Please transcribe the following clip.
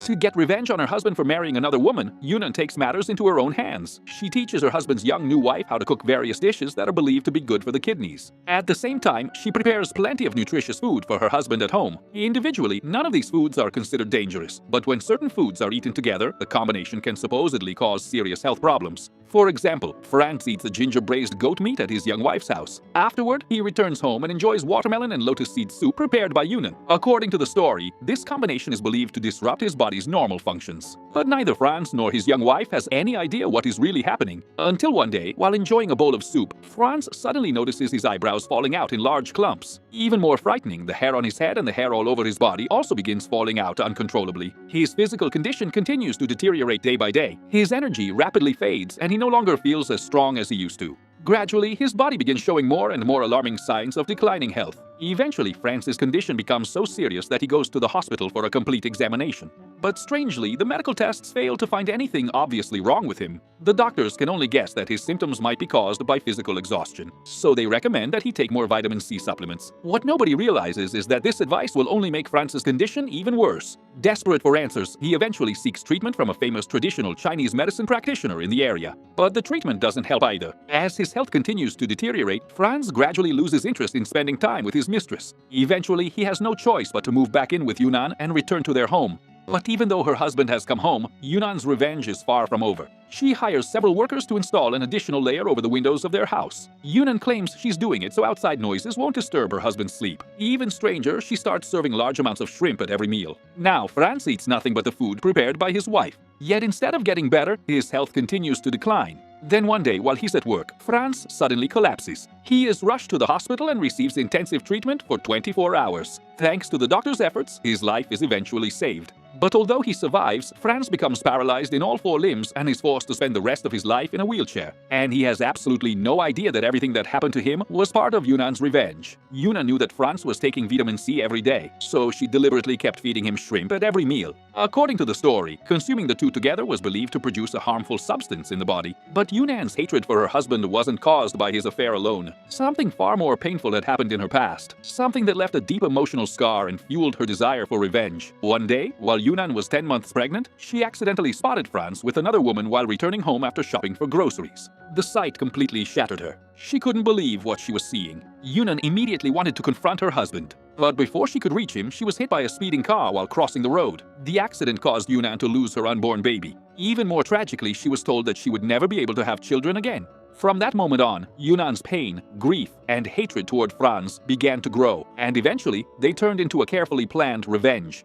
To get revenge on her husband for marrying another woman, Yiyan takes matters into her own hands. She teaches her husband's young new wife how to cook various dishes that are believed to be good for the kidneys. At the same time, she prepares plenty of nutritious food for her husband at home. Individually, none of these foods are considered dangerous, but when certain foods are eaten together, the combination can supposedly cause serious health problems. For example, Franz eats a ginger-braised goat meat at his young wife's house. Afterward, he returns home and enjoys watermelon and lotus seed soup prepared by Yiyan. According to the story, this combination is believed to disrupt his body's normal functions. But neither Franz nor his young wife has any idea what is really happening. Until one day, while enjoying a bowl of soup, Franz suddenly notices his eyebrows falling out in large clumps. Even more frightening, the hair on his head and the hair all over his body also begins falling out uncontrollably. His physical condition continues to deteriorate day by day. His energy rapidly fades, and he no longer feels as strong as he used to. Gradually, his body begins showing more and more alarming signs of declining health. Eventually, Franz's condition becomes so serious that he goes to the hospital for a complete examination. But strangely, the medical tests fail to find anything obviously wrong with him. The doctors can only guess that his symptoms might be caused by physical exhaustion, so they recommend that he take more vitamin C supplements. What nobody realizes is that this advice will only make Franz's condition even worse. Desperate for answers, he eventually seeks treatment from a famous traditional Chinese medicine practitioner in the area. But the treatment doesn't help either. As his health continues to deteriorate, Franz gradually loses interest in spending time with his mistress. Eventually, he has no choice but to move back in with Yiyan and return to their home. But even though her husband has come home, Yiyan's revenge is far from over. She hires several workers to install an additional layer over the windows of their house. Yiyan claims she's doing it so outside noises won't disturb her husband's sleep. Even stranger, she starts serving large amounts of shrimp at every meal. Now, Franz eats nothing but the food prepared by his wife. Yet instead of getting better, his health continues to decline. Then one day, while he's at work, Franz suddenly collapses. He is rushed to the hospital and receives intensive treatment for 24 hours. Thanks to the doctor's efforts, his life is eventually saved. But although he survives, Franz becomes paralyzed in all 4 limbs and is forced to spend the rest of his life in a wheelchair. And he has absolutely no idea that everything that happened to him was part of Yiyan's revenge. Yiyan knew that Franz was taking vitamin C every day, so she deliberately kept feeding him shrimp at every meal. According to the story, consuming the two together was believed to produce a harmful substance in the body. But Yiyan's hatred for her husband wasn't caused by his affair alone. Something far more painful had happened in her past. Something that left a deep emotional scar and fueled her desire for revenge. One day, while Yiyan was 10 months pregnant, she accidentally spotted Franz with another woman while returning home after shopping for groceries. The sight completely shattered her. She couldn't believe what she was seeing. Yiyan immediately wanted to confront her husband. But before she could reach him, she was hit by a speeding car while crossing the road. The accident caused Yiyan to lose her unborn baby. Even more tragically, she was told that she would never be able to have children again. From that moment on, Yiyan's pain, grief, and hatred toward Franz began to grow, and eventually, they turned into a carefully planned revenge.